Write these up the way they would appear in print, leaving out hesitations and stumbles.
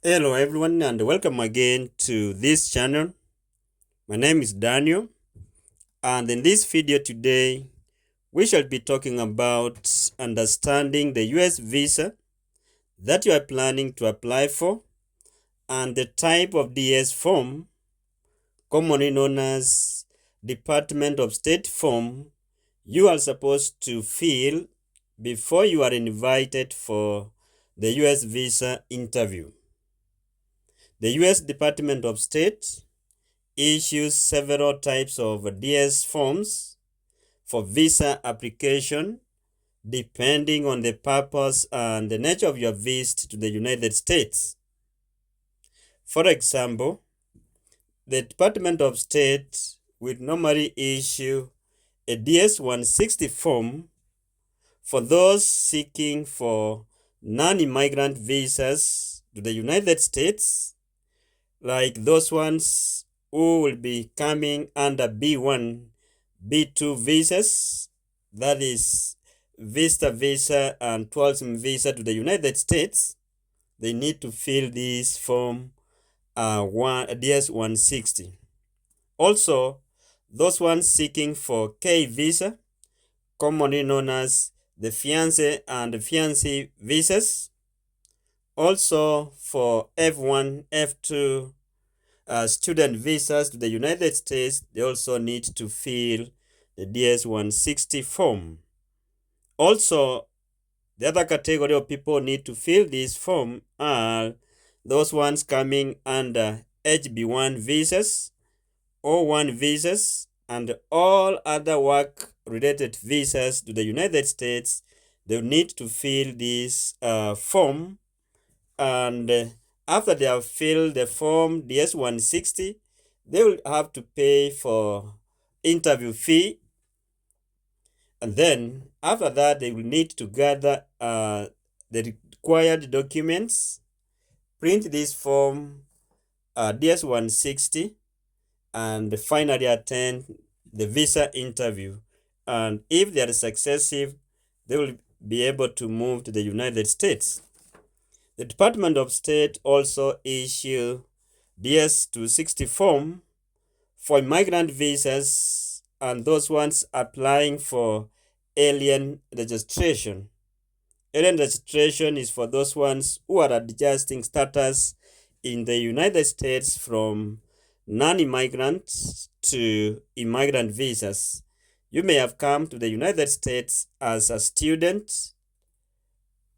Hello everyone and welcome again to this channel. My name is Daniel, and in this video today we shall be talking about understanding the US visa that you are planning to apply for and the type of DS form, commonly known as Department of State form, you are supposed to fill before you are invited for the US visa interview. The US Department of State issues several types of DS forms for visa application depending on the purpose and the nature of your visit to the United States. For example, the Department of State will normally issue a DS16 form for those seeking for non-immigrant visas to the United States, like those ones who will be coming under B1, B2 visas, that is Vista visa and tourism visa to the United States. They need to fill this form DS160. Also, those ones seeking for K visa, commonly known as the fiancé and fiancée visas. Also for F1, F2 student visas to the United States, they also need to fill the DS160 form. Also, the other category of people need to fill this form are those ones coming under HB1 visas, O1 visas, and all other work-related visas to the United States. They need to fill this form, and after they have filled the form DS160, they will have to pay for interview fee, and then after that they will need to gather the required documents, print this form DS160, and finally attend the visa interview. And if they are successful, they will be able to move to the United States. The Department of State also issue DS260 form for migrant visas and those ones applying for alien registration. Alien registration is for those ones who are adjusting status in the United States from non-immigrant to immigrant visas. You may have come to the United States as a student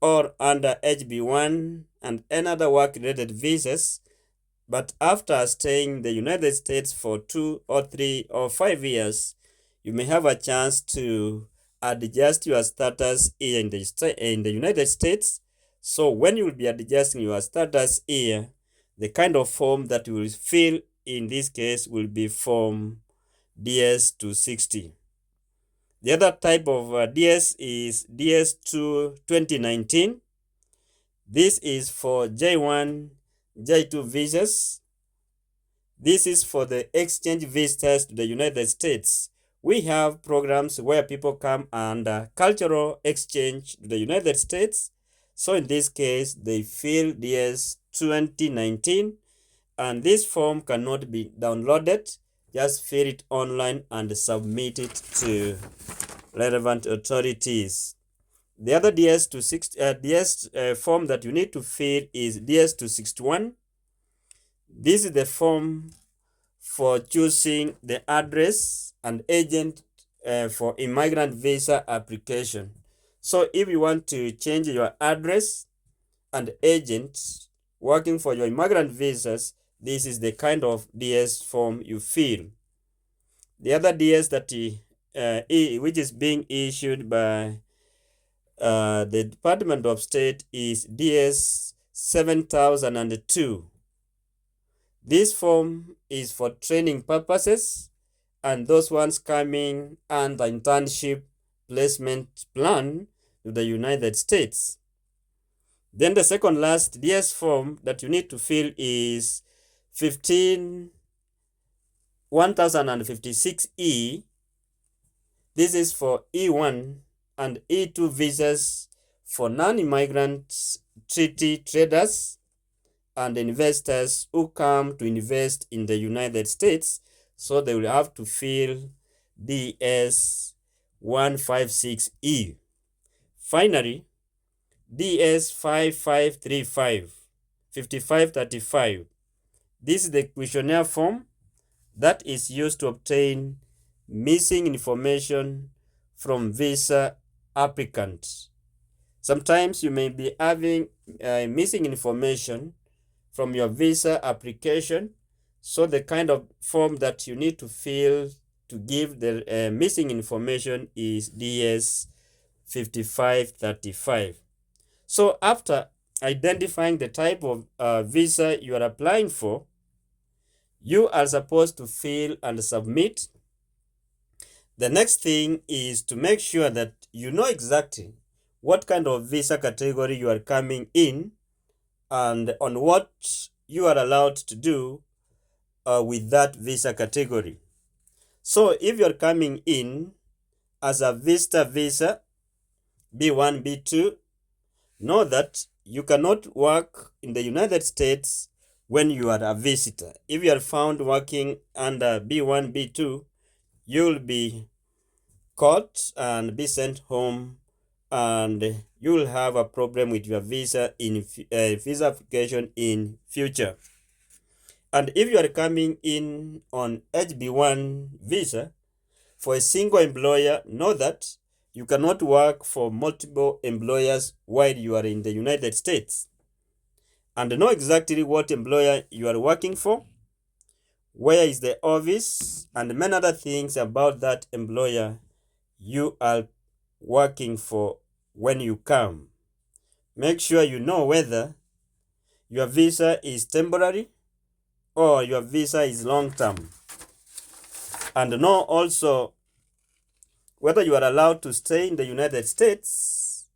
or under HB1 and another work-related visas, but after staying in the United States for 2 or 3 or 5 years, you may have a chance to adjust your status here in the United States. So when you will be adjusting your status here, the kind of form that you will fill in this case will be form DS260. The other type of DS is DS2 2019. This is for J1, J2 visas. This is for the exchange visitors to the United States. We have programs where people come under cultural exchange to the United States. So in this case, they fill DS 2019, and this form cannot be downloaded. Just fill it online and submit it to relevant authorities. The other DS form that you need to fill is DS261. This is the form for choosing the address and agent for immigrant visa application. So if you want to change your address and agent working for your immigrant visas, this is the kind of DS form you fill. The other DS that which is being issued by the Department of State is DS 7002. This form is for training purposes and those ones coming under internship placement plan to the United States. Then the second last DS form that you need to fill is 1056E. This is for E1 and E2 visas for non-immigrant treaty traders and investors who come to invest in the United States, so they will have to fill DS156E. Finally, DS5535, 5535. This is the questionnaire form that is used to obtain missing information from visa applicants. Sometimes you may be having missing information from your visa application, so the kind of form that you need to fill to give the missing information is DS5535. So after identifying the type of visa you are applying for, you are supposed to fill and submit. The next thing is to make sure that you know exactly what kind of visa category you are coming in and on what you are allowed to do with that visa category. So if you're coming in as a visitor visa B1, B2, know that you cannot work in the United States when you are a visitor. If you are found working under B1, B2, you'll be caught and be sent home, and you'll have a problem with your visa visa application in future. And if you are coming in on HB1 visa for a single employer, know that you cannot work for multiple employers while you are in the United States. And know exactly what employer you are working for, where is the office, and many other things about that employer you are working for when you come. Make sure you know whether your visa is temporary or your visa is long-term. And know also whether you are allowed to stay in the United States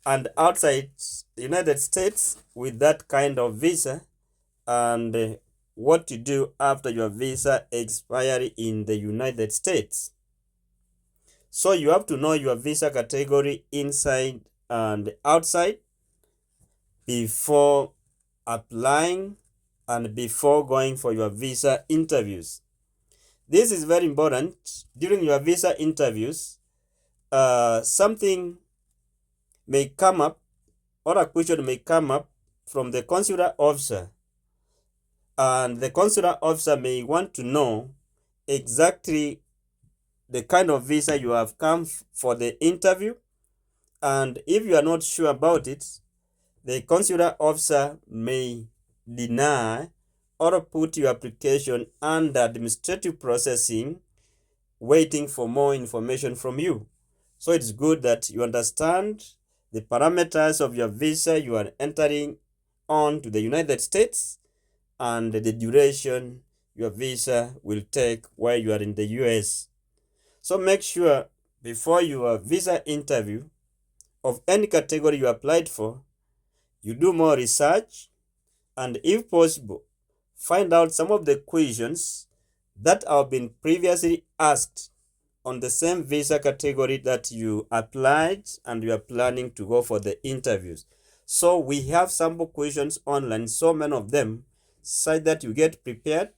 and outside the United States with that kind of visa, and what to do after your visa expiry in the United States. So you have to know your visa category inside and outside before applying and before going for your visa interviews. This is very important. During your visa interviews, something may come up, or a question may come up from the consular officer, and the consular officer may want to know exactly the kind of visa you have come for the interview. And if you are not sure about it, the consular officer may deny or put your application under administrative processing, waiting for more information from you. So it's good that you understand the parameters of your visa you are entering on to the United States and the duration your visa will take while you are in the US. So make sure before your visa interview of any category you applied for, you do more research, and if possible, find out some of the questions that have been previously asked on the same visa category that you applied and you are planning to go for the interviews. So we have sample questions online, so many of them, such that you get prepared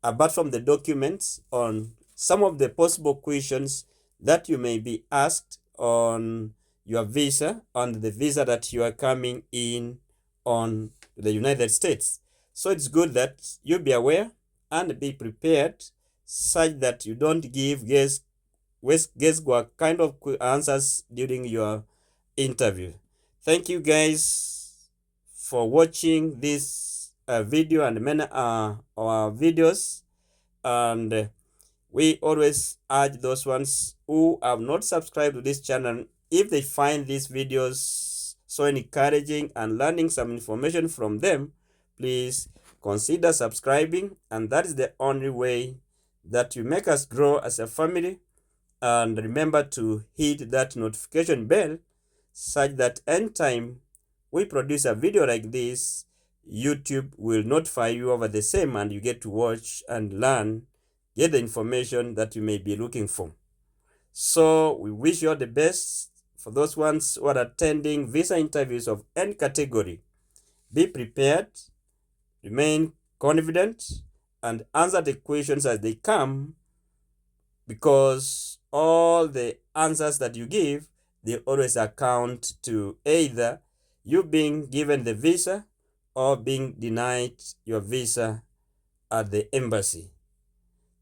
apart from the documents on some of the possible questions that you may be asked on your visa, on the visa that you are coming in on the United States. So it's good that you be aware and be prepared, such that you don't give guesswork kind of answers during your interview. Thank you guys for watching this video and many our videos, and we always urge those ones who have not subscribed to this channel, if they find these videos so encouraging and learning some information from them, please consider subscribing. And that is the only way that you make us grow as a family. And remember to hit that notification bell, such that anytime we produce a video like this, YouTube will notify you over the same, and you get to watch and learn, get the information that you may be looking for. So we wish you all the best for those ones who are attending visa interviews of any category. Be prepared, remain confident, and answer the questions as they come, because all the answers that you give, they always account to either you being given the visa or being denied your visa at the embassy.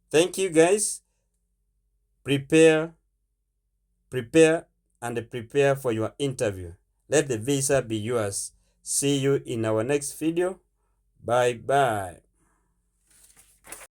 Thank you, guys. Prepare, and prepare for your interview. Let the visa be yours. See you in our next video. Bye bye.